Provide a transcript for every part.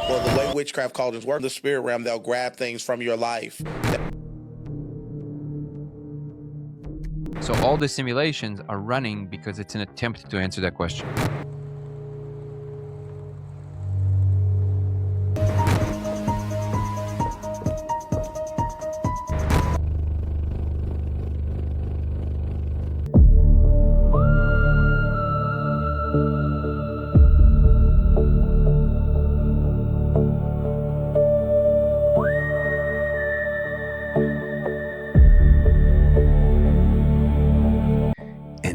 Well, the way witchcraft cauldrons work in the spirit realm, they'll grab things from your life. So all the simulations are running because it's an attempt to answer that question.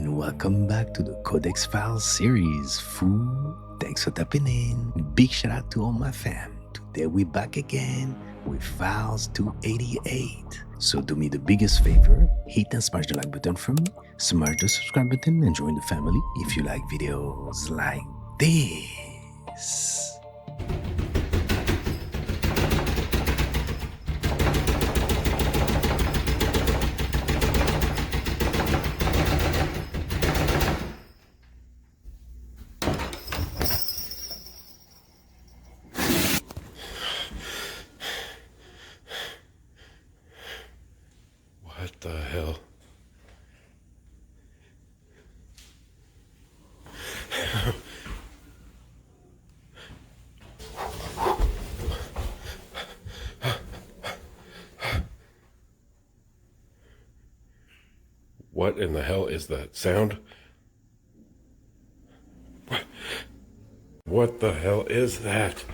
Welcome back to the Codex Files series. Fool, thanks for tapping in. Big shout out to all my fam. Today we're back again with Files 288. So do me the biggest favor, hit and smash the like button for me, smash the subscribe button and join the family if you like videos like this. What the hell? What in the hell is that sound? What the hell is that?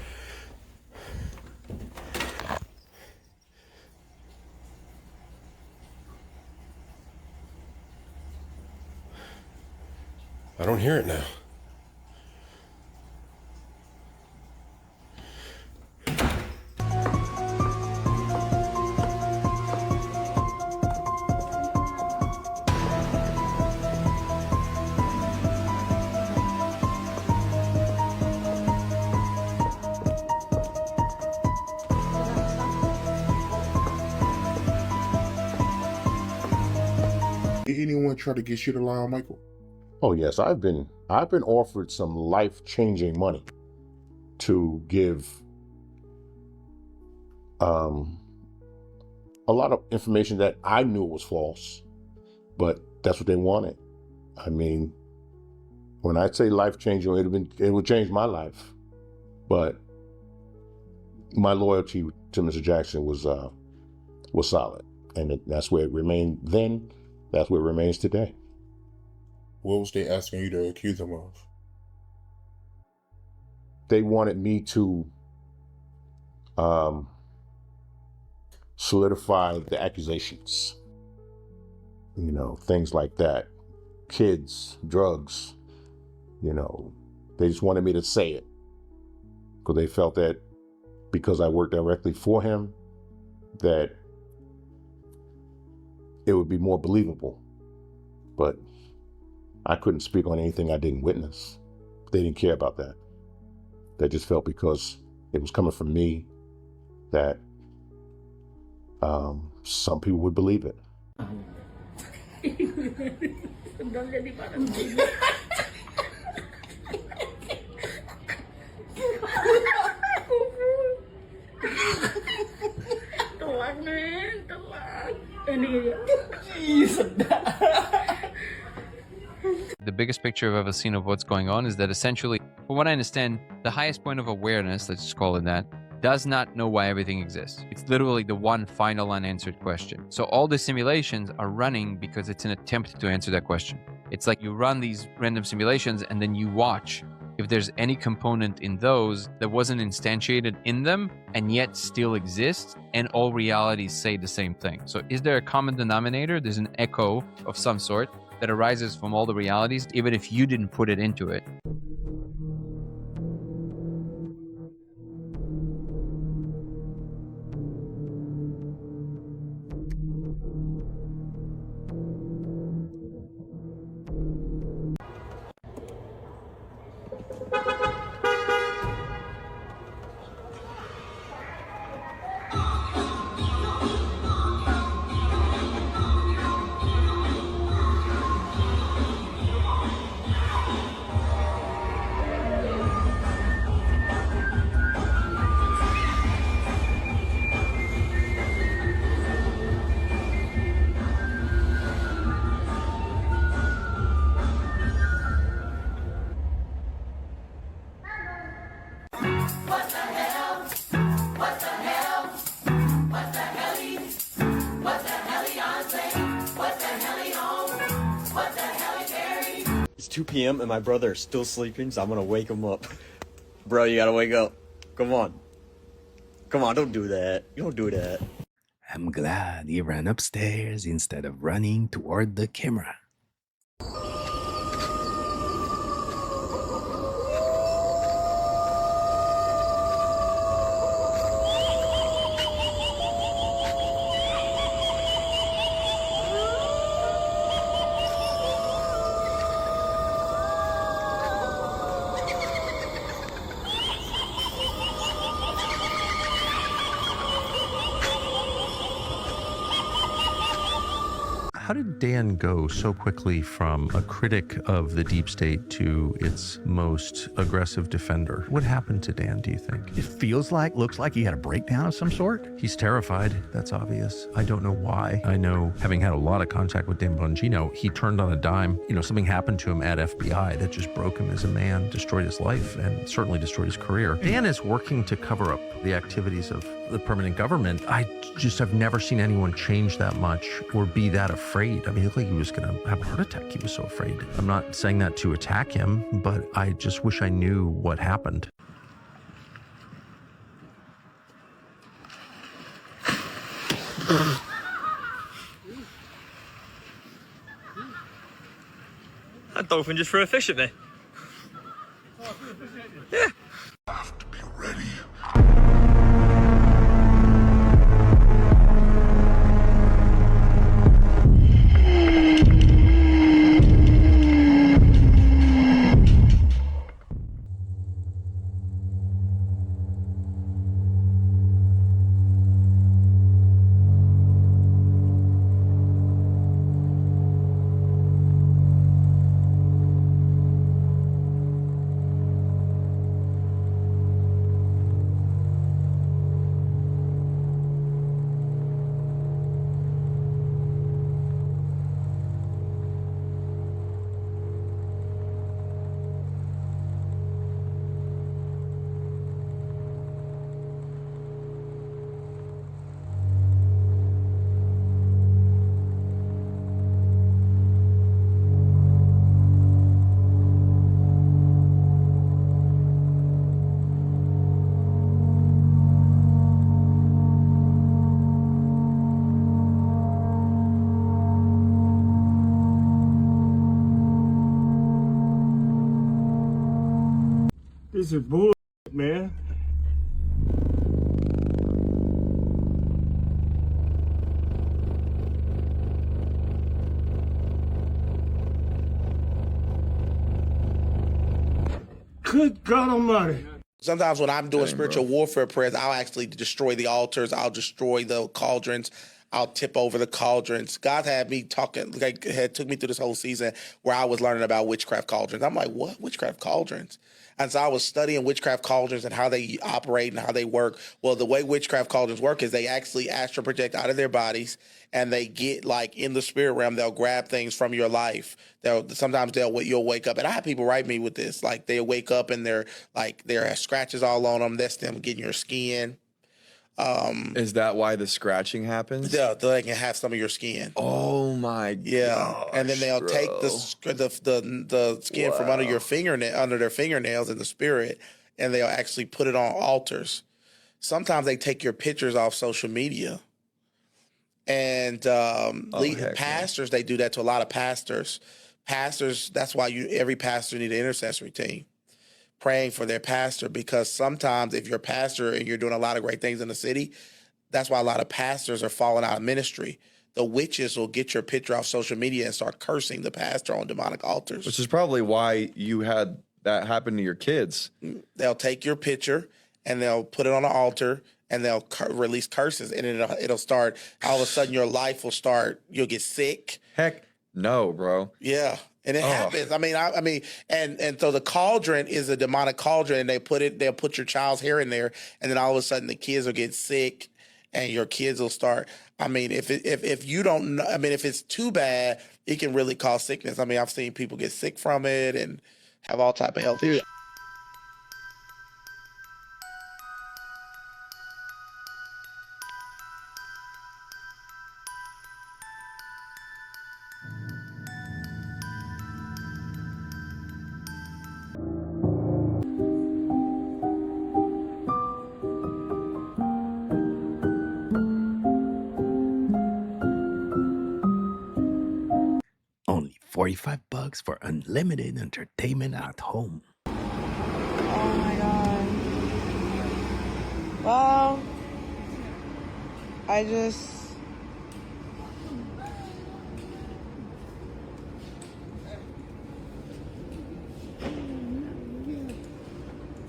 I don't hear it now. Did anyone try to get you to lie on Michael? Oh yes, I've been offered some life-changing money to give a lot of information that I knew was false, but that's what they wanted. I mean, when I say life-changing, it would change my life, but my loyalty to Mr. Jackson was solid, and that's where it remained then. That's where it remains today. What was they asking you to accuse him of? They wanted me to solidify the accusations. You know, things like that. Kids, drugs, you know, they just wanted me to say it. Because they felt that because I worked directly for him, that it would be more believable. But I couldn't speak on anything I didn't witness. They didn't care about that. They just felt because it was coming from me that some people would believe it. The biggest picture I've ever seen of what's going on is that essentially, from what I understand, the highest point of awareness, let's just call it that, does not know why everything exists. It's literally the one final unanswered question. So all the simulations are running because it's an attempt to answer that question. It's like you run these random simulations and then you watch if there's any component in those that wasn't instantiated in them and yet still exists, and all realities say the same thing. So is there a common denominator? There's an echo of some sort that arises from all the realities, even if you didn't put it into it. p.m. and my brother is still sleeping, so I'm gonna wake him up. Bro, you gotta wake up. Come on. Come on, don't do that. You don't do that. I'm glad he ran upstairs instead of running toward the camera. How did Dan go so quickly from a critic of the deep state to its most aggressive defender? What happened to Dan, do you think? It looks like he had a breakdown of some sort. He's terrified. That's obvious. I don't know why. I know, having had a lot of contact with Dan Bongino, he turned on a dime. You know, something happened to him at FBI that just broke him as a man, destroyed his life, and certainly destroyed his career. Dan is working to cover up the activities of the permanent government. I've never seen anyone change that much or be that afraid. I mean, he looked like he was going to have a heart attack. He was so afraid. I'm not saying that to attack him, but I just wish I knew what happened. That dolphin just threw a fish at me. Yeah. Have to be ready. This is bull, man. Good God Almighty. Sometimes when I'm doing spiritual warfare prayers, I'll actually destroy the altars. I'll destroy the cauldrons. I'll tip over the cauldrons. God had me talking, took me through this whole season where I was learning about witchcraft cauldrons. I'm like, what? Witchcraft cauldrons? And so I was studying witchcraft cauldrons and how they operate and how they work. Well, the way witchcraft cauldrons work is they actually astral project out of their bodies, and they get like in the spirit realm. They'll grab things from your life. You'll wake up, and I have people write me with this. Like they'll wake up and there are scratches all on them. That's them getting your skin. Is that why the scratching happens? Yeah, they can have some of your skin. Oh my god! Yeah, and then they'll take the skin from under your under their fingernails in the spirit, and they'll actually put it on altars. Sometimes they take your pictures off social media, and pastors they do that to a lot of pastors. Pastors, that's why every pastor need an intercessory team praying for their pastor, because sometimes if you're a pastor and you're doing a lot of great things in the city, that's why a lot of pastors are falling out of ministry. The witches will get your picture off social media and start cursing the pastor on demonic altars. Which is probably why you had that happen to your kids. They'll take your picture and they'll put it on an altar and they'll release curses, and it'll start, all of a sudden your life will start, you'll get sick. Heck no, bro. Yeah. And it happens. I mean, and so the cauldron is a demonic cauldron, and they'll put your child's hair in there, and then all of a sudden the kids will get sick, and your kids will start. I mean, if you don't know, I mean, if it's too bad, it can really cause sickness. I mean, I've seen people get sick from it and have all type of health issues. $45 for unlimited entertainment at home. Oh my god. Well, I just...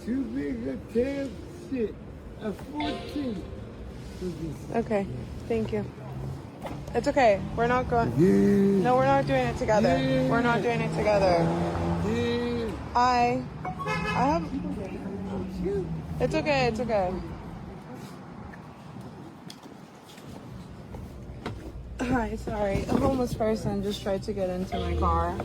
Too big a damn shit. A 14. Okay, thank you. It's okay. We're not going... Yeah. No, we're not doing it together. Yeah. We're not doing it together. Yeah. I have... It's okay, it's okay. Hi, sorry. A homeless person just tried to get into my car.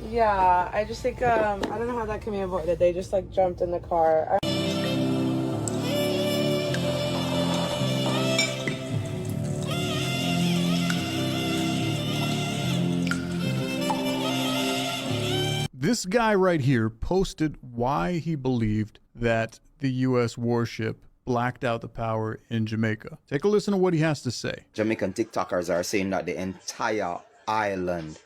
Yeah, I just think, I don't know how that can be avoided. They just, like, jumped in the car. This guy right here posted why he believed that the U.S. warship blacked out the power in Jamaica. Take a listen to what he has to say. Jamaican TikTokers are saying that the entire island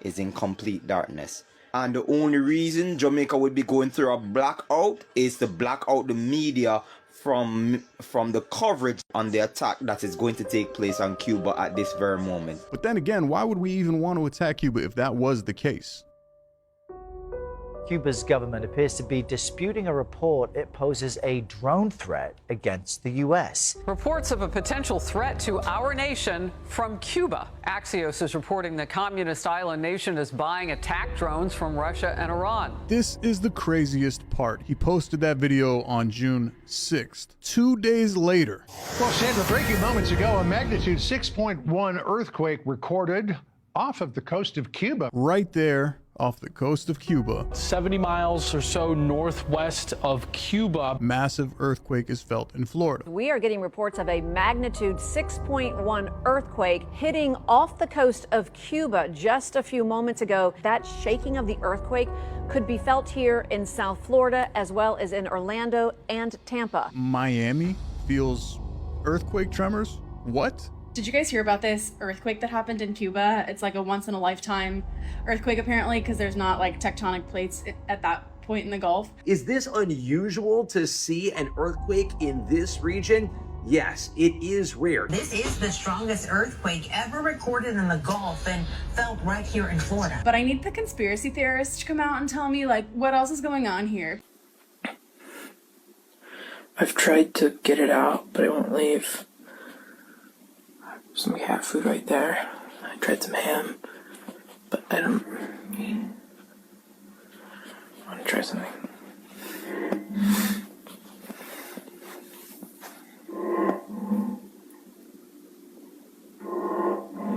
is in complete darkness. And the only reason Jamaica would be going through a blackout is to black out the media from the coverage on the attack that is going to take place on Cuba at this very moment. But then again, why would we even want to attack Cuba if that was the case? Cuba's government appears to be disputing a report it poses a drone threat against the U.S. Reports of a potential threat to our nation from Cuba. Axios is reporting the communist island nation is buying attack drones from Russia and Iran. This is the craziest part. He posted that video on June 6th. 2 days later. Well, Sandra, breaking moments ago, a magnitude 6.1 earthquake recorded off of the coast of Cuba. Right there off the coast of Cuba. 70 miles or so northwest of Cuba. Massive earthquake is felt in Florida. We are getting reports of a magnitude 6.1 earthquake hitting off the coast of Cuba just a few moments ago. That shaking of the earthquake could be felt here in South Florida as well as in Orlando and Tampa. Miami feels earthquake tremors? What? Did you guys hear about this earthquake that happened in Cuba? It's like a once in a lifetime earthquake apparently because there's not like tectonic plates at that point in the Gulf. Is this unusual to see an earthquake in this region? Yes, it is rare. This is the strongest earthquake ever recorded in the Gulf and felt right here in Florida. But I need the conspiracy theorists to come out and tell me like what else is going on here. I've tried to get it out, but it won't leave. Some cat food right there. I tried some ham, but I don't want to try something.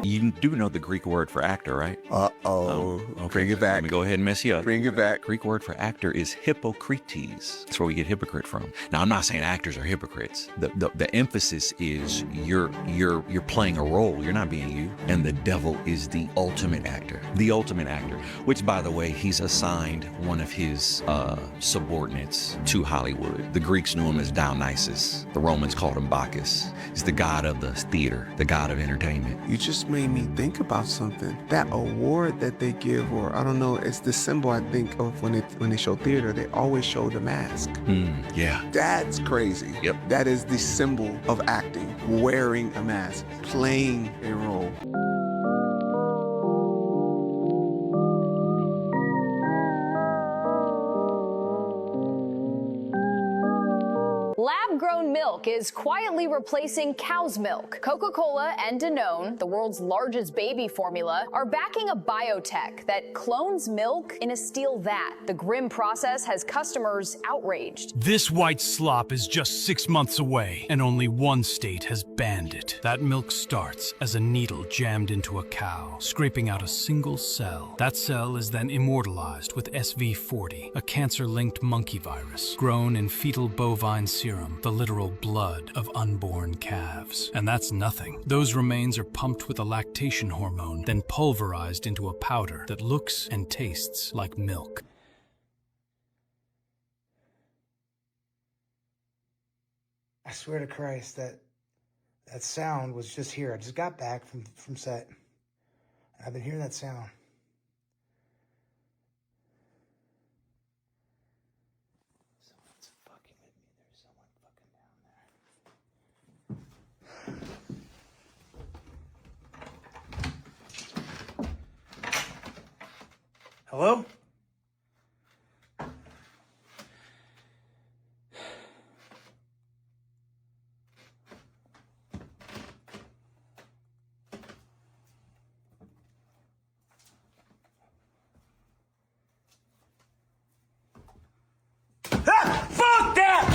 You do know the Greek word for actor, right? Uh-oh. Okay. Bring it back. Let me go ahead and mess you up. Bring it back. Greek word for actor is hypokrites. That's where we get hypocrite from. Now, I'm not saying actors are hypocrites. The emphasis is you're playing a role. You're not being you. And the devil is the ultimate actor. The ultimate actor. Which, by the way, he's assigned one of his subordinates to Hollywood. The Greeks knew him as Dionysus. The Romans called him Bacchus. He's the god of the theater, the god of entertainment. You just made me think about something. That award that they give, or I don't know, it's the symbol I think of when they show theater. They always show the mask. Yeah. That's crazy. Yep. That is the symbol of acting. Wearing a mask, playing a role. Lab-grown milk is quietly replacing cow's milk. Coca-Cola and Danone, the world's largest baby formula, are backing a biotech that clones milk in a steel vat. The grim process has customers outraged. This white slop is just 6 months away, and only one state has banned it. That milk starts as a needle jammed into a cow, scraping out a single cell. That cell is then immortalized with SV40, a cancer-linked monkey virus grown in fetal bovine serum, the literal blood of unborn calves. And that's nothing. Those remains are pumped with a lactation hormone, then pulverized into a powder that looks and tastes like milk. I swear to Christ that That sound was just here. I just got back from set. I've been hearing that sound. Someone's fucking with me. There's someone fucking down there. Hello? Fuck that!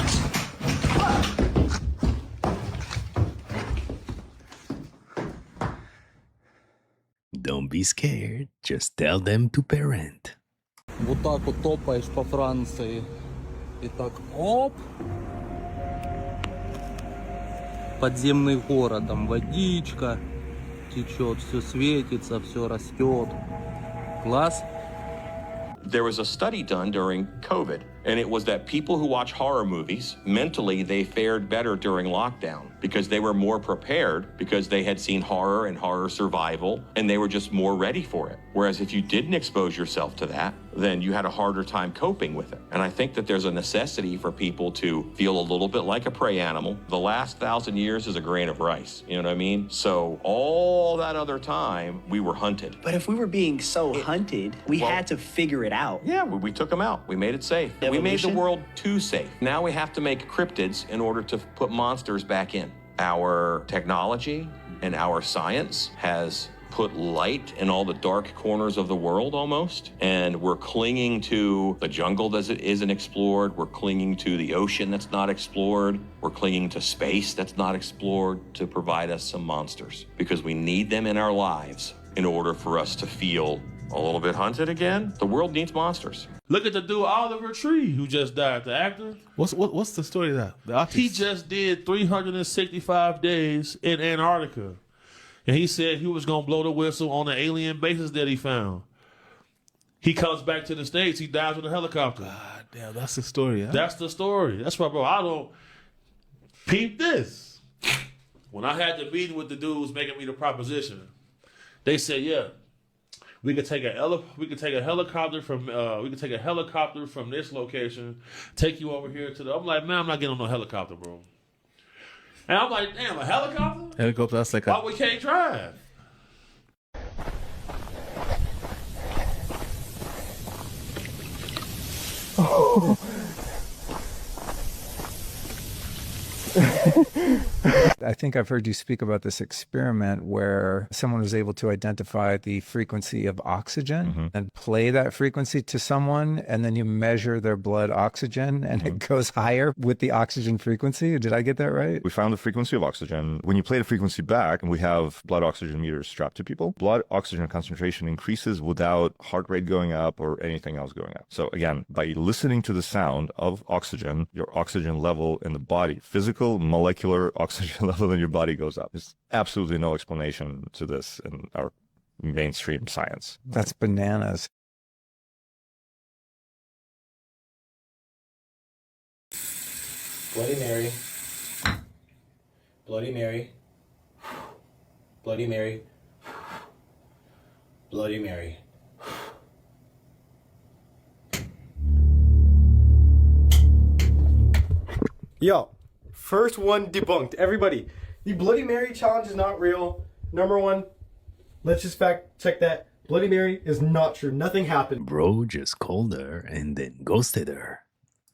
Don't be scared, just tell them to parent. Вот так вот топаешь по Франции. И так оп. Подземный город, там водичка течет, все светится, все растет. Класс. There was a study done during COVID, and it was that people who watch horror movies, mentally they fared better during lockdown because they were more prepared because they had seen horror and horror survival, and they were just more ready for it. Whereas if you didn't expose yourself to that, then you had a harder time coping with it. And I think that there's a necessity for people to feel a little bit like a prey animal. The last 1,000 years is a grain of rice, you know what I mean? So all that other time, we were hunted. But if we were being so hunted, we had to figure it out. Yeah, we took them out. We made it safe. We made the world too safe. Now we have to make cryptids in order to put monsters back in. Our technology and our science has put light in all the dark corners of the world almost, and we're clinging to the jungle that isn't explored, we're clinging to the ocean that's not explored, we're clinging to space that's not explored to provide us some monsters, because we need them in our lives in order for us to feel a little bit hunted again. The world needs monsters. Look at the dude Oliver Tree who just died, the actor. What's the story of that? The artist? He just did 365 days in Antarctica. And he said he was going to blow the whistle on the alien bases that he found. He comes back to the States. He dies with a helicopter. God damn, that's the story. Huh? That's the story. That's why, bro, I don't peep this. When I had the meeting with the dudes making me the proposition, they said, yeah, we could take a helicopter from this location, take you over here to the. I'm like, man, I'm not getting on no helicopter, bro. And I'm like, damn, a helicopter? Helicopter, that's like why we can't drive? Oh. I think I've heard you speak about this experiment where someone was able to identify the frequency of oxygen and play that frequency to someone, and then you measure their blood oxygen and it goes higher with the oxygen frequency. Did I get that right? We found the frequency of oxygen. When you play the frequency back, and we have blood oxygen meters strapped to people, blood oxygen concentration increases without heart rate going up or anything else going up. So again, by listening to the sound of oxygen, your oxygen level in the body, physical, molecular oxygen level in your body goes up. There's absolutely no explanation to this in our mainstream science. That's bananas. Bloody Mary. Bloody Mary. Bloody Mary. Bloody Mary. Yo, first one debunked. Everybody, the Bloody Mary challenge is not real. Number one, let's just fact check that. Bloody Mary is not true. Nothing happened. Bro just called her and then ghosted her.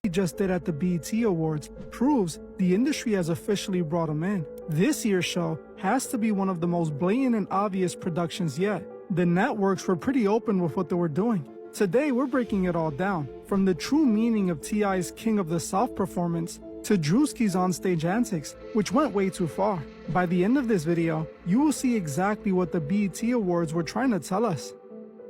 He just did at the BET Awards proves the industry has officially brought him in. This year's show has to be one of the most blatant and obvious productions yet. The networks were pretty open with what they were doing. Today, we're breaking it all down, from the true meaning of T.I.'s King of the South performance to Drewski's onstage antics, which went way too far. By the end of this video, you will see exactly what the BET Awards were trying to tell us.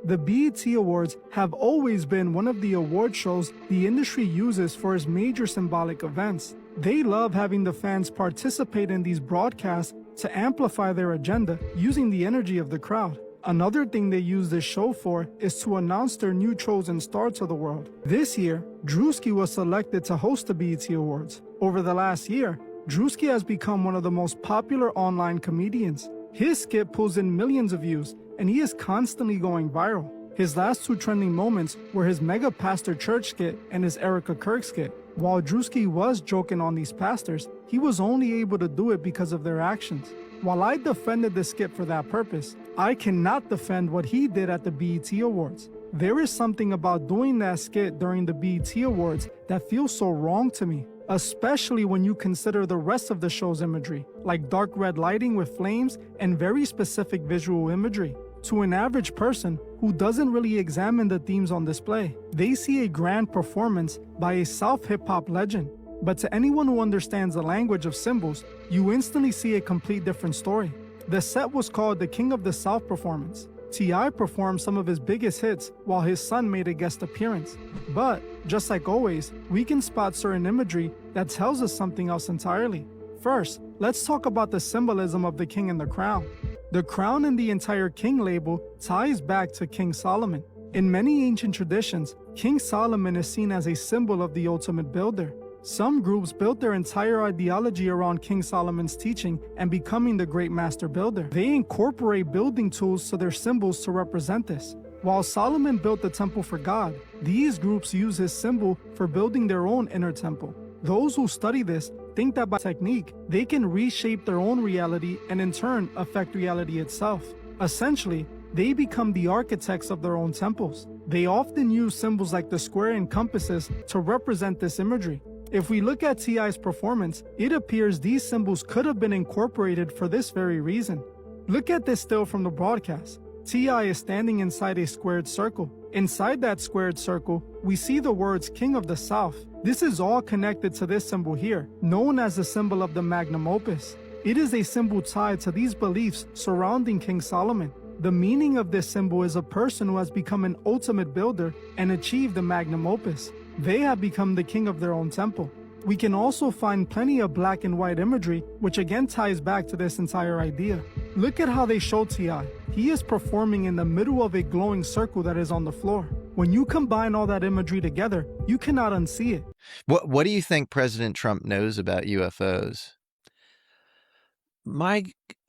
The BET Awards have always been one of the award shows the industry uses for its major symbolic events. They love having the fans participate in these broadcasts to amplify their agenda using the energy of the crowd. Another thing they use this show for is to announce their new chosen star to the world. This year, Drewski was selected to host the BET Awards. Over the last year, Drewski has become one of the most popular online comedians. His skit pulls in millions of views, and he is constantly going viral. His last two trending moments were his Mega Pastor Church skit and his Erica Kirk skit. While Drewski was joking on these pastors, he was only able to do it because of their actions. While I defended the skit for that purpose, I cannot defend what he did at the BET Awards. There is something about doing that skit during the BET Awards that feels so wrong to me, especially when you consider the rest of the show's imagery, like dark red lighting with flames and very specific visual imagery. To an average person who doesn't really examine the themes on display, they see a grand performance by a South hip-hop legend. But to anyone who understands the language of symbols, you instantly see a complete different story. The set was called the King of the South performance. T.I. performed some of his biggest hits while his son made a guest appearance. But, just like always, we can spot certain imagery that tells us something else entirely. First, let's talk about the symbolism of the king and the crown. The crown and the entire king label ties back to King Solomon. In many ancient traditions, King Solomon is seen as a symbol of the ultimate builder. Some groups built their entire ideology around King Solomon's teaching and becoming the great master builder. They incorporate building tools to their symbols to represent this. While Solomon built the temple for God, these groups use his symbol for building their own inner temple. Those who study this think that by technique, they can reshape their own reality and in turn affect reality itself. Essentially, they become the architects of their own temples. They often use symbols like the square and compasses to represent this imagery. If we look at T.I.'s performance, it appears these symbols could have been incorporated for this very reason. Look at this still from the broadcast. T.I. is standing inside a squared circle. Inside that squared circle, we see the words King of the South. This is all connected to this symbol here, known as the symbol of the magnum opus. It is a symbol tied to these beliefs surrounding King Solomon. The meaning of this symbol is a person who has become an ultimate builder and achieved the magnum opus. They have become the king of their own temple. We can also find plenty of black and white imagery, which again ties back to this entire idea. Look at how they show T.I. He is performing in the middle of a glowing circle that is on the floor. When you combine all that imagery together, you cannot unsee it. What do you think President Trump knows about UFOs?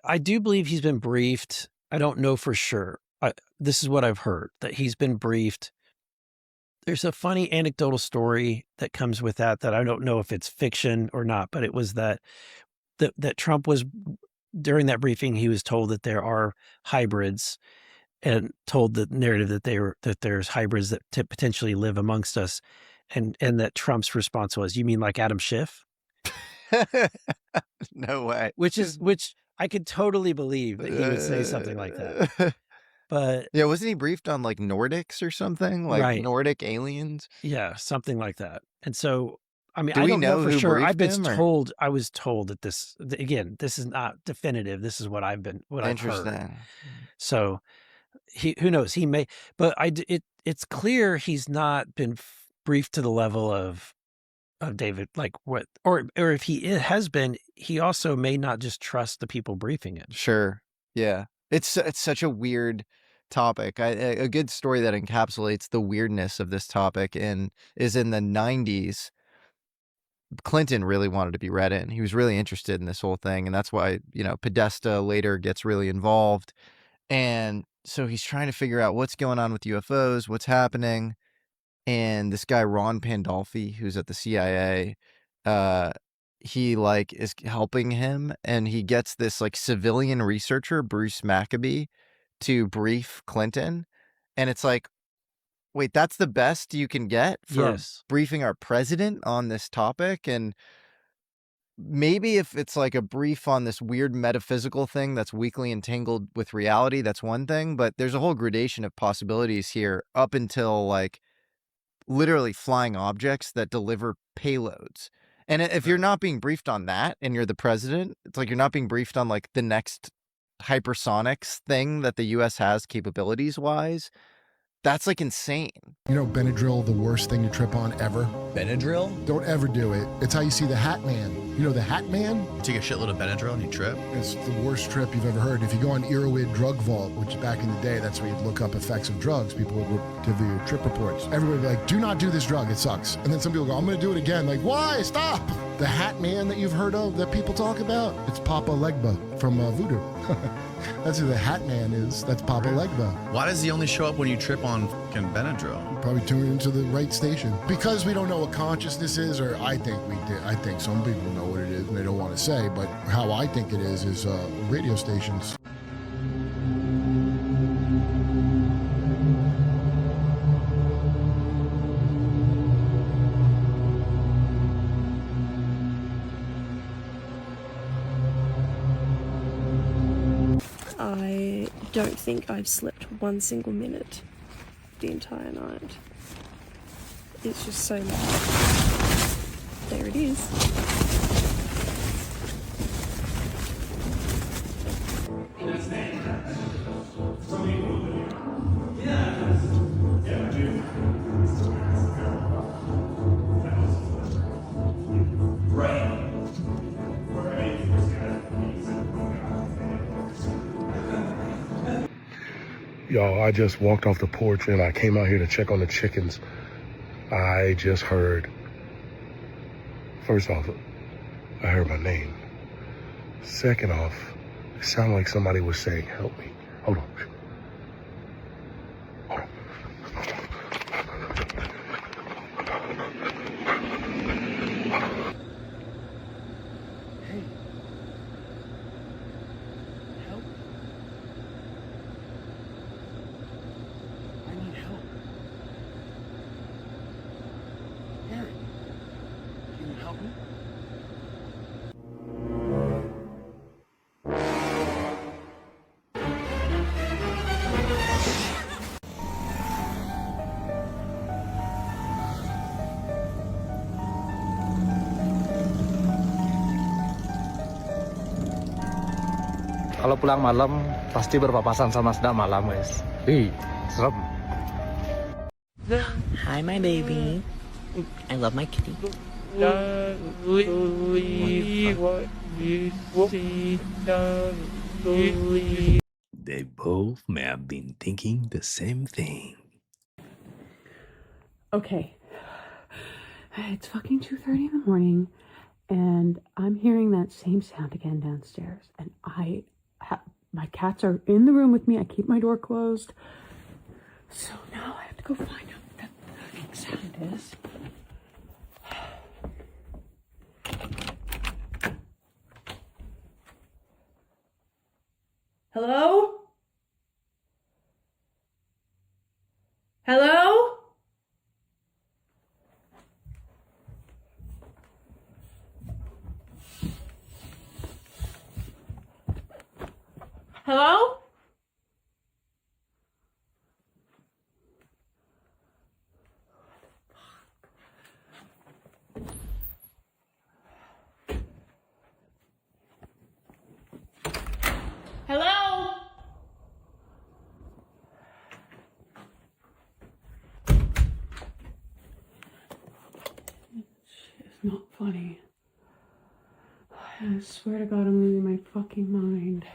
I do believe he's been briefed. I don't know for sure. This is what I've heard, that he's been briefed. There's a funny anecdotal story that comes with that I don't know if it's fiction or not, but it was that Trump was, during that briefing, he was told that there are hybrids and told the narrative that there's hybrids that potentially live amongst us. And that Trump's response was, "You mean like Adam Schiff?" No way. Which I could totally believe that he would say something like that. But yeah, wasn't he briefed on like Nordics or something? Like right. Nordic aliens? Yeah, something like that. And so, I mean, Do I we don't know know for who sure. briefed him, I was told that this, again, this is not definitive. This is what I've heard. Interesting. So who knows? He may, but it's clear he's not been briefed to the level of David, like what, or if he has been, he also may not just trust the people briefing him. Sure. Yeah. It's such a weird topic. A good story that encapsulates the weirdness of this topic is in the 90s. Clinton really wanted to be read in. He was really interested in this whole thing. And that's why, Podesta later gets really involved. And so he's trying to figure out what's going on with UFOs, what's happening. And this guy, Ron Pandolfi, who's at the CIA, he is helping him, and he gets this civilian researcher, Bruce Maccabee, to brief Clinton. And it's like, wait, that's the best you can get for briefing our president on this topic? And maybe if it's like a brief on this weird metaphysical thing that's weakly entangled with reality, that's one thing, but there's a whole gradation of possibilities here up until literally flying objects that deliver payloads. And if you're not being briefed on that and you're the president, it's like you're not being briefed on the next hypersonics thing that the U.S. has capabilities wise. That's like insane. You know, Benadryl, the worst thing to trip on ever. Benadryl? Don't ever do it. It's how you see the Hat Man. You know the Hat Man? You take a shitload of Benadryl and you trip? It's the worst trip you've ever heard. If you go on Erowid Drug Vault, which back in the day, that's where you'd look up effects of drugs, people would give you trip reports. Everybody would be like, do not do this drug, it sucks. And then some people go, I'm going to do it again. Like, why? Stop! The Hat Man that you've heard of, that people talk about, it's Papa Legba from Voodoo. That's who the Hat Man is. That's Papa Legba. Why does he only show up when you trip on fucking Benadryl? Probably tune into the right station. Because we don't know what consciousness is, or I think we did. I think some people know what it is and they don't want to say, but how I think it is radio stations. I don't think I've slept one single minute the entire night. It's just so loud. There it is. Y'all, I just walked off the porch and I came out here to check on the chickens. I just heard, first off, I heard my name. Second off, it sounded like somebody was saying, help me. Hold on. Kalau pulang malam pasti berpapasan sama sedap malam, guys. Serem. Hi, my baby. I love my kitty. They both may have been thinking the same thing. Okay. It's fucking 2:30 in the morning, and I'm hearing that same sound again downstairs. And my cats are in the room with me. I keep my door closed. So now I have to go find out what that fucking sound is. Hello? Hello? Hello? Hello? It's not funny. I swear to God, I'm losing my fucking mind.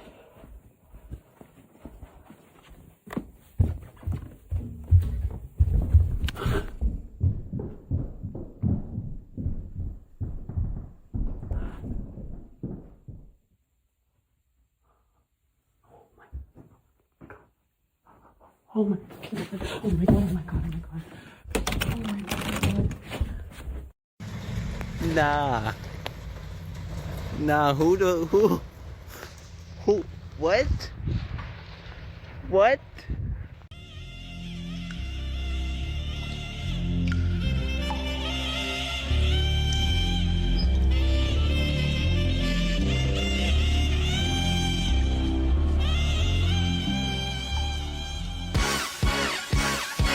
Oh my God, oh my God, oh my God, oh my God. Oh my God. Nah, who, what? What?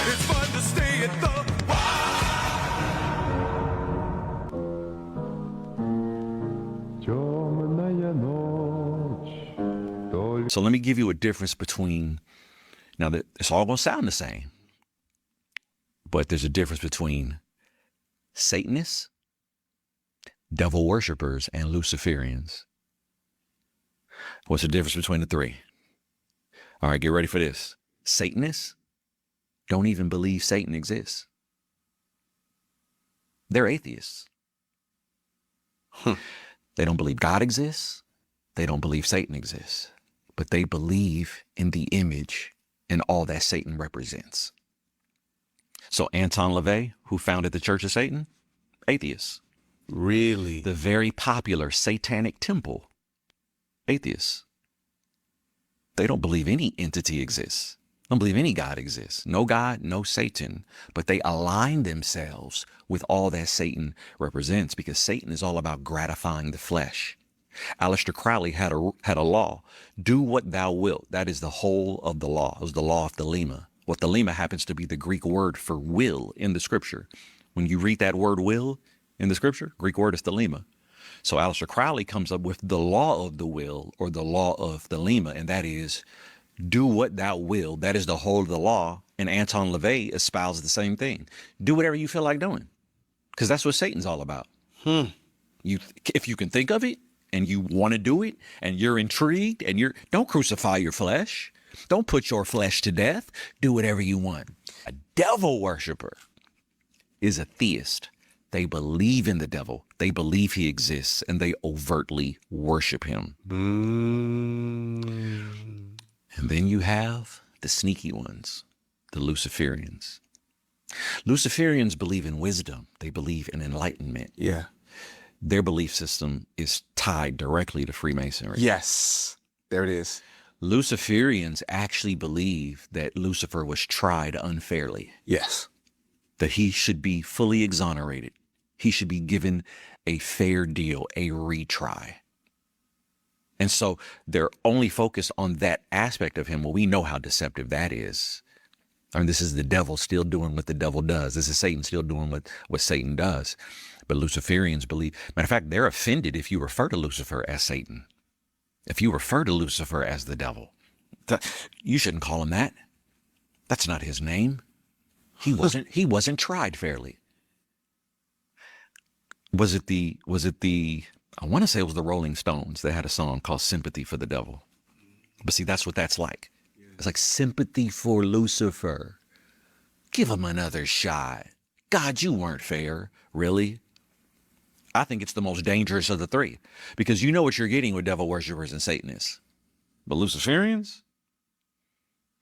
It's fun to stay at the So let me give you a difference between, now that it's all going to sound the same, But there's a difference between Satanists, devil worshippers, and Luciferians. What's the difference between the three? All right, get ready for this. Satanists don't even believe Satan exists. They're atheists. They don't believe God exists. They don't believe Satan exists. But they believe in the image and all that Satan represents. So Anton LaVey, who founded the Church of Satan, atheist. Really? The very popular Satanic Temple, atheists. They don't believe any entity exists. Don't believe any God exists. No God, no Satan. But they align themselves with all that Satan represents, because Satan is all about gratifying the flesh. Aleister Crowley had a law. Do what thou wilt. That is the whole of the law. It was the law of thelema. What thelema happens to be the Greek word for will in the scripture. When you read that word will in the scripture, Greek word is thelema. So Aleister Crowley comes up with the law of the will, or the law of thelema, and that is do what thou will. That is the whole of the law. And Anton LaVey espouses the same thing. Do whatever you feel like doing, because that's what Satan's all about. If you can think of it and you want to do it and you're intrigued and don't crucify your flesh. Don't put your flesh to death. Do whatever you want. A devil worshiper is a theist. They believe in the devil. They believe he exists, and they overtly worship him. And then you have the sneaky ones, the Luciferians. Luciferians believe in wisdom. They believe in enlightenment. Yeah. Their belief system is tied directly to Freemasonry. Yes. There it is. Luciferians actually believe that Lucifer was tried unfairly. Yes. That he should be fully exonerated. He should be given a fair deal, a retry. And so they're only focused on that aspect of him. Well, we know how deceptive that is. I mean, this is the devil still doing what the devil does. This is Satan still doing what Satan does. But Luciferians believe, matter of fact, they're offended if you refer to Lucifer as Satan. If you refer to Lucifer as the devil, you shouldn't call him that. That's not his name. He wasn't tried fairly. Was it the, I want to say it was the Rolling Stones. They had a song called Sympathy for the Devil. But see, that's what that's like. It's like sympathy for Lucifer. Give him another shot. God, you weren't fair. Really? I think it's the most dangerous of the three, because you know what you're getting with devil worshipers and Satanists. But Luciferians,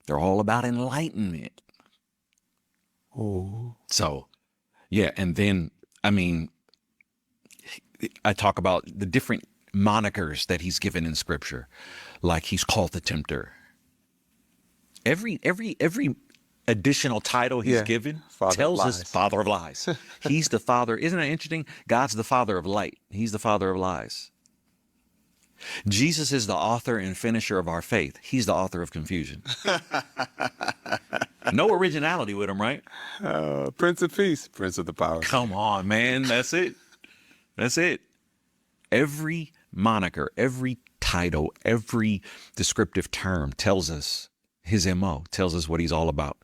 they're all about enlightenment. Oh. So, yeah. And then, I mean, I talk about the different monikers that he's given in scripture. Like he's called the tempter. Every additional title he's given tells us father of lies. He's the father. Isn't that interesting? God's the father of light. He's the father of lies. Jesus is the author and finisher of our faith. He's the author of confusion. No originality with him, right? Prince of Peace, Prince of the Power. Come on, man. That's it. That's it. Every moniker, every title, every descriptive term tells us his MO, tells us what he's all about.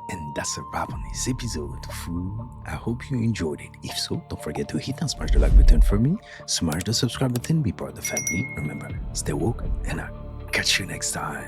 And that's a wrap on this episode, fool. I hope you enjoyed it. If so, don't forget to hit and smash the like button for me, smash the subscribe button, be part of the family. Remember, stay woke, and I'll catch you next time.